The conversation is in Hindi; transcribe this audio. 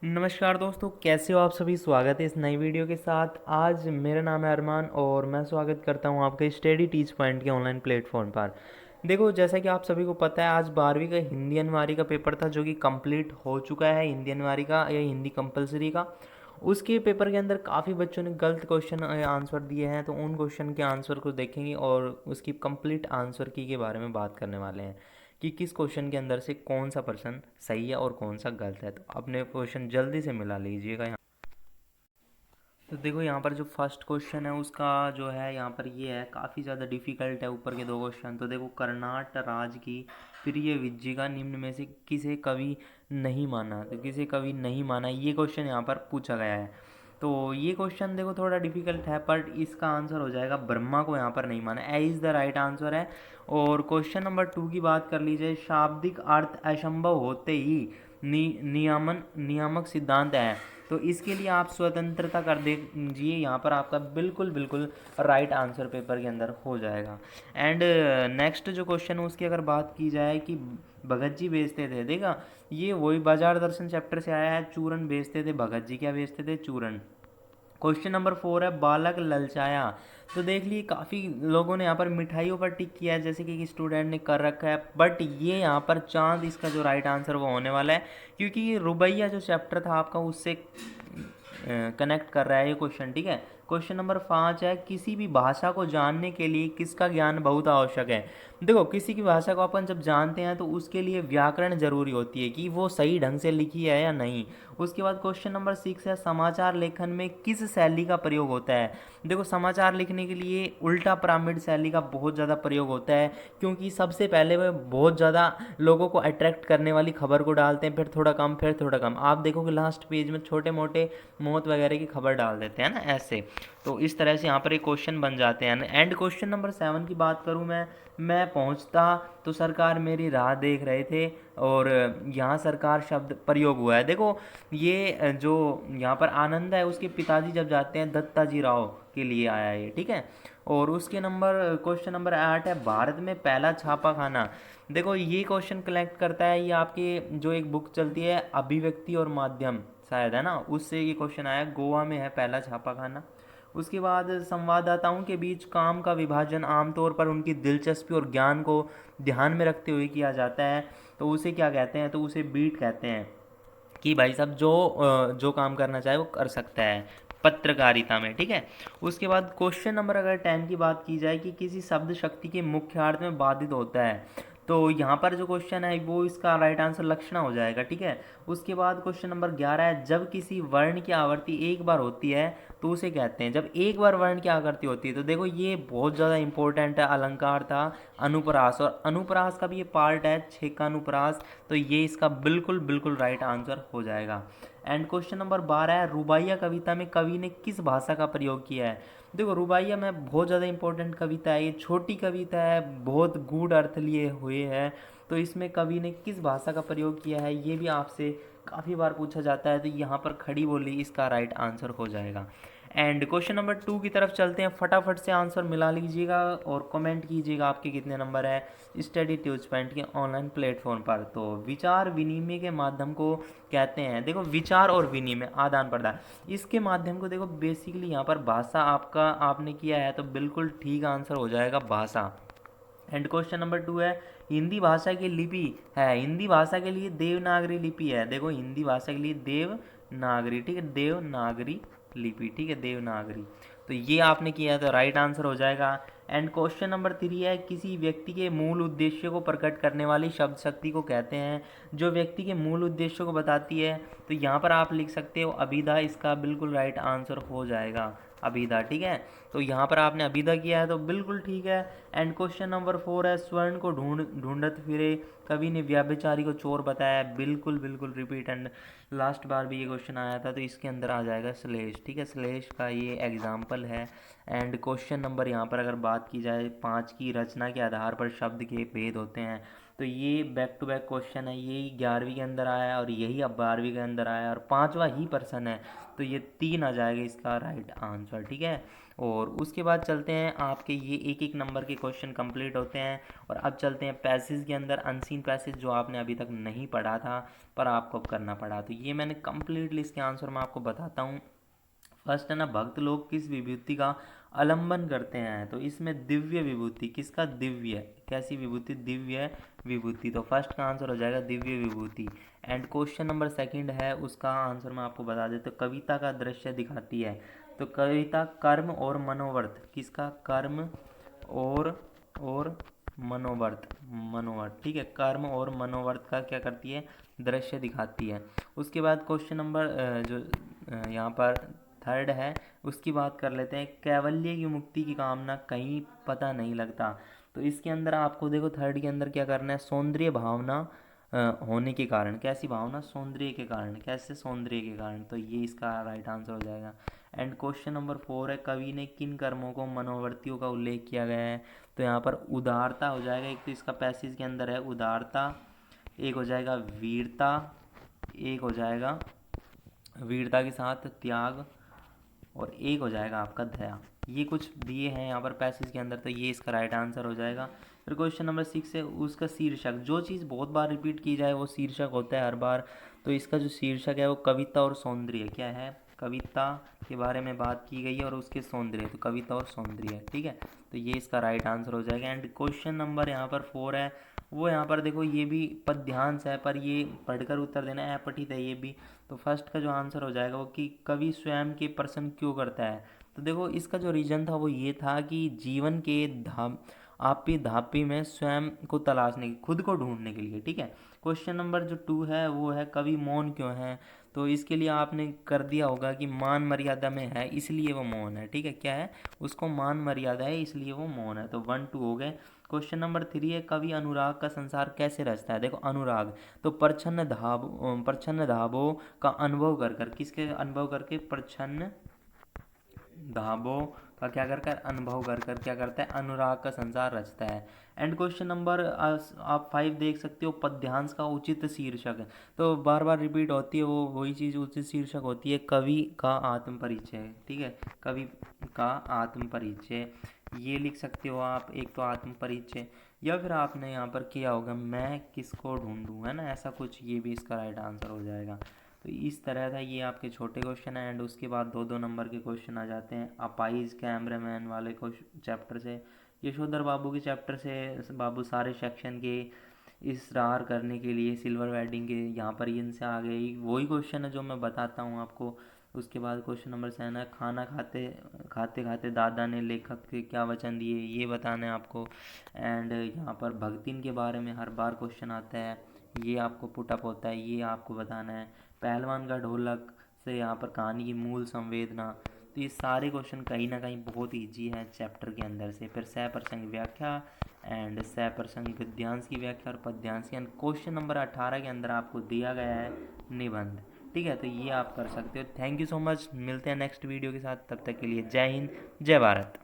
नमस्कार दोस्तों, कैसे हो आप सभी। स्वागत है इस नई वीडियो के साथ। आज मेरा नाम है अरमान और मैं स्वागत करता हूं आपके स्टडी टीच पॉइंट के ऑनलाइन प्लेटफॉर्म पर। देखो, जैसा कि आप सभी को पता है, आज 12वीं का हिंदी अनवारी का पेपर था जो कि कंप्लीट हो चुका है। हिंदी अनवारी का या हिंदी कंपलसरी का, उसके पेपर के अंदर काफ़ी बच्चों ने गलत क्वेश्चन आंसर दिए हैं। तो उन क्वेश्चन के आंसर को देखेंगे और उसकी कंप्लीट आंसर की के बारे में बात करने वाले हैं कि किस क्वेश्चन के अंदर से कौन सा पर्सन सही है और कौन सा गलत है। तो अपने क्वेश्चन जल्दी से मिला लीजिएगा यहाँ। तो देखो, यहाँ पर जो फर्स्ट क्वेश्चन है उसका जो है यहाँ पर ये है, काफ़ी ज़्यादा डिफिकल्ट है ऊपर के दो क्वेश्चन। तो देखो, कर्नाट राज की प्रिय विज्जिका निम्न में से किसे कवि नहीं माना। तो किसे कवि नहीं माना, ये क्वेश्चन यहाँ पर पूछा गया है। तो ये क्वेश्चन देखो थोड़ा डिफिकल्ट है, बट इसका आंसर हो जाएगा ब्रह्मा को यहाँ पर नहीं माना। A is the right answer है। और क्वेश्चन नंबर 2 की बात कर ली जाए, शाब्दिक अर्थ असंभव होते ही नियामक सिद्धांत है। तो इसके लिए आप स्वतंत्रता कर दीजिए, यहाँ पर आपका बिल्कुल बिल्कुल राइट आंसर पेपर के अंदर हो जाएगा। एंड नेक्स्ट जो क्वेश्चन है उसकी अगर बात की जाए कि भगत जी बेचते थे, देखा ये वही बाजार दर्शन चैप्टर से आया है। चूरन बेचते थे भगत जी, क्या बेचते थे? चूरन। क्वेश्चन नंबर 4 है, बालक ललचाया। तो देख लिए काफ़ी लोगों ने यहाँ पर मिठाइयों पर टिक किया है, जैसे कि स्टूडेंट ने कर रखा है, बट ये यहाँ पर चांद इसका जो राइट आंसर वो होने वाला है, क्योंकि ये रुबैया जो चैप्टर था आपका उससे कनेक्ट कर रहा है ये क्वेश्चन। ठीक है। क्वेश्चन नंबर 5 है, किसी भी भाषा को जानने के लिए किसका ज्ञान बहुत आवश्यक है। देखो, किसी की भाषा को अपन जब जानते हैं तो उसके लिए व्याकरण जरूरी होती है कि वो सही ढंग से लिखी है या नहीं। उसके बाद क्वेश्चन नंबर 6 है, समाचार लेखन में किस शैली का प्रयोग होता है। देखो, समाचार लिखने के लिए उल्टा पिरामिड शैली का बहुत ज़्यादा प्रयोग होता है, क्योंकि सबसे पहले वह बहुत ज़्यादा लोगों को अट्रैक्ट करने वाली खबर को डालते हैं, फिर थोड़ा कम, फिर थोड़ा कम। आप देखोगे लास्ट पेज में छोटे मोटे मौत वगैरह की खबर डाल देते हैं ना, ऐसे। तो इस तरह से यहाँ पर एक क्वेश्चन बन जाते हैं। एंड क्वेश्चन नंबर 7 की बात करूँ मैं पहुँचता तो सरकार मेरी राह देख रहे थे, और यहाँ सरकार शब्द प्रयोग हुआ है। देखो, ये जो यहाँ पर आनंद है उसके पिताजी जब जाते हैं दत्ताजी राव के लिए आया है ये। ठीक है। और उसके नंबर क्वेश्चन नंबर 8 है, भारत में पहला छापा खाना। देखो, ये क्वेश्चन कलेक्ट करता है, ये आपके जो एक बुक चलती है अभिव्यक्ति और माध्यम, शायद है ना, उससे ये क्वेश्चन आया। गोवा में है पहला छापा खाना। उसके बाद संवाददाताओं के बीच काम का विभाजन आमतौर पर उनकी दिलचस्पी और ज्ञान को ध्यान में रखते हुए किया जाता है। तो उसे क्या कहते हैं? तो उसे बीट कहते हैं, कि भाई साहब जो काम करना चाहे वो कर सकता है पत्रकारिता में। ठीक है। उसके बाद क्वेश्चन नंबर अगर 10 की बात की जाए कि किसी शब्द शक्ति के मुख्य अर्थ में बाधित होता है, तो यहाँ पर जो क्वेश्चन है वो इसका राइट आंसर लक्षणा हो जाएगा। ठीक है। उसके बाद क्वेश्चन नंबर 11 है, जब किसी वर्ण की आवृत्ति एक बार होती है तो उसे कहते हैं, जब एक बार वर्ण की आवृत्ति होती है। तो देखो, ये बहुत ज़्यादा इंपॉर्टेंट है, अलंकार था अनुप्रास, और अनुप्रास का भी ये पार्ट है, छेका अनुप्रास। तो ये इसका बिल्कुल बिल्कुल राइट आंसर हो जाएगा। एंड क्वेश्चन नंबर 12 है, रुबाइया कविता में कवि ने किस भाषा का प्रयोग किया है। देखो, रुबाइया में बहुत ज़्यादा इंपॉर्टेंट कविता है, ये छोटी कविता है, बहुत गूढ़ अर्थ लिए हुए है। तो इसमें कवि ने किस भाषा का प्रयोग किया है ये भी आपसे काफ़ी बार पूछा जाता है। तो यहाँ पर खड़ी बोली इसका राइट आंसर हो जाएगा। एंड क्वेश्चन नंबर 2 की तरफ चलते हैं, फटाफट से आंसर मिला लीजिएगा और कमेंट कीजिएगा आपके कितने नंबर है स्टडी ट्यूज पॉइंट के ऑनलाइन प्लेटफॉर्म पर। तो विचार विनिमय के माध्यम को कहते हैं। देखो, विचार और विनिमय, आदान प्रदान, इसके माध्यम को देखो बेसिकली यहाँ पर भाषा आपका आपने किया है, तो बिल्कुल ठीक आंसर हो जाएगा भाषा। एंड क्वेश्चन नंबर 2 है, हिंदी भाषा की लिपि है, हिंदी भाषा के लिए देवनागरी लिपि है। देखो, हिंदी भाषा के लिए देवनागरी, ठीक है, देवनागरी लिपि, ठीक है, देवनागरी। तो ये आपने किया तो राइट आंसर हो जाएगा। एंड क्वेश्चन नंबर 3 है, किसी व्यक्ति के मूल उद्देश्य को प्रकट करने वाली शब्द शक्ति को कहते हैं, जो व्यक्ति के मूल उद्देश्य को बताती है। तो यहाँ पर आप लिख सकते हो अभिधा, इसका बिल्कुल राइट आंसर हो जाएगा अभिधा। ठीक है। तो यहाँ पर आपने अभिधा किया है तो बिल्कुल ठीक है। एंड क्वेश्चन नंबर 4 है, स्वर्ण को ढूंढत फिरे कवि ने व्याभिचारी को चोर बताया। बिल्कुल बिल्कुल रिपीट, एंड लास्ट बार भी ये क्वेश्चन आया था, तो इसके अंदर आ जाएगा श्लेष। ठीक है, श्लेष का ये एग्जाम्पल है। एंड क्वेश्चन नंबर यहाँ पर अगर बात की जाए 5 की, रचना के आधार पर शब्द के भेद होते हैं। तो ये बैक टू बैक क्वेश्चन है, यही 11वीं के अंदर आया है और यही अब 12वीं के अंदर आया है और पांचवा ही पर्सन है, तो ये 3 आ जाएगा इसका राइट आंसर। ठीक है, और उसके बाद चलते हैं आपके ये एक एक नंबर के क्वेश्चन कंप्लीट होते हैं और अब चलते हैं पैसेज के अंदर, अनसीन पैसेज जो आपने अभी तक नहीं पढ़ा था पर आपको अब करना पड़ा, तो ये मैंने कंप्लीटली इसके आंसर मैं आपको बताता हूँ। फर्स्ट है ना, भक्त लोग किस विभूति का अवलंबन करते हैं, तो इसमें दिव्य विभूति, किसका दिव्य, कैसी विभूति, दिव्य विभूति, तो फर्स्ट का आंसर हो जाएगा दिव्य विभूति। एंड क्वेश्चन नंबर सेकंड है, उसका आंसर मैं आपको बता देता हूँ, कविता का दृश्य दिखाती है, तो कविता कर्म और मनोवर्त, किसका, कर्म और मनोवर्त, मनोवर्त, ठीक है, कर्म और मनोवर्त का क्या करती है, दृश्य दिखाती है। उसके बाद क्वेश्चन नंबर जो यहाँ पर थर्ड है उसकी बात कर लेते हैं, कैवल्य की मुक्ति की कामना कहीं पता नहीं लगता, तो इसके अंदर आपको देखो थर्ड के अंदर क्या करना है, सौंदर्य भावना होने के कारण, कैसी भावना, सौंदर्य के कारण, कैसे, सौंदर्य के कारण, तो ये इसका राइट आंसर हो जाएगा। एंड क्वेश्चन नंबर 4 है, कवि ने किन कर्मों को मनोवर्तियों का उल्लेख किया गया है, तो यहाँ पर उदारता हो जाएगा, एक तो इसका पैसेज के अंदर है उदारता, एक हो जाएगा वीरता, एक हो जाएगा वीरता के साथ त्याग, और एक हो जाएगा आपका दया, ये कुछ दिए हैं यहाँ पर पैसेज के अंदर, तो ये इसका राइट आंसर हो जाएगा। फिर क्वेश्चन नंबर 6 है, उसका शीर्षक, जो चीज़ बहुत बार रिपीट की जाए वो शीर्षक होता है हर बार, तो इसका जो शीर्षक है वो कविता और सौंदर्य, क्या है, कविता के बारे में बात की गई है और उसके सौंदर्य, तो कविता और सौंदर्य, ठीक है, तो ये इसका राइट आंसर हो जाएगा। एंड क्वेश्चन नंबर यहाँ पर 4 है, वो यहाँ पर देखो ये भी पद्यांश है पर ये पढ़कर उत्तर देना है, अपठित है ये भी, तो फर्स्ट का जो आंसर हो जाएगा वो कि कवि स्वयं के प्रश्न क्यों करता है, तो देखो इसका जो रीजन था वो ये था कि जीवन के आपी धापी में स्वयं को तलाशने, खुद को ढूंढने के लिए, ठीक है। क्वेश्चन नंबर जो 2 है वो है, कवि मौन क्यों है, तो इसके लिए आपने कर दिया होगा कि मान मर्यादा में है इसलिए वो मौन है, ठीक है, क्या है, उसको मान मर्यादा है इसलिए वो मौन है, तो 1 2 हो गए। क्वेश्चन नंबर 3 है, कवि अनुराग का संसार कैसे रचता है, देखो अनुराग, तो प्रच्छन्न धाबों का अनुभव कर कर, किसके अनुभव करके, प्रच्छन्न धाबों का क्या कर कर, अनुभव कर कर क्या करता है, अनुराग का संसार रचता है। एंड क्वेश्चन नंबर आप 5 देख सकते हो, पद्यांश का उचित शीर्षक, तो बार बार रिपीट होती है वो वही चीज़, उचित शीर्षक होती है कवि का आत्म परिचय, ठीक है, कवि का आत्म परिचय, ये लिख सकते हो आप, एक तो आत्म परिचय, या फिर आपने यहाँ पर किया होगा मैं किसको ढूंढूं, है ना, ऐसा कुछ, ये भी इसका राइट आंसर हो जाएगा। तो इस तरह था ये आपके छोटे क्वेश्चन है। एंड उसके बाद 2 2 नंबर के क्वेश्चन आ जाते हैं अपाइज कैमरामैन वाले चैप्टर से, यशोधर बाबू के चैप्टर से, बाबू सारे सेक्शन के इसरार करने के लिए सिल्वर वेडिंग के यहाँ पर इनसे आ गई, वही क्वेश्चन है जो मैं बताता हूँ आपको। उसके बाद क्वेश्चन नंबर 7 है, खाना खाते खाते खाते दादा ने लेखक के क्या वचन दिए, ये बताना है आपको। एंड यहाँ पर भगतिन के बारे में हर बार क्वेश्चन आता है, ये आपको पुटअप होता है, ये आपको बताना है। पहलवान का ढोलक से यहाँ पर कहानी की मूल संवेदना, तो ये सारे क्वेश्चन कहीं ना कहीं बहुत ईजी हैं चैप्टर के अंदर से। फिर सह प्रसंग व्याख्या एंड सह प्रसंग गद्यांश की व्याख्या और पद्यांश की, क्वेश्चन नंबर 18 के अंदर आपको दिया गया है निबंध, ठीक है, तो ये आप कर सकते हो। थैंक यू सो मच, मिलते हैं नेक्स्ट वीडियो के साथ, तब तक के लिए जय हिंद जय भारत।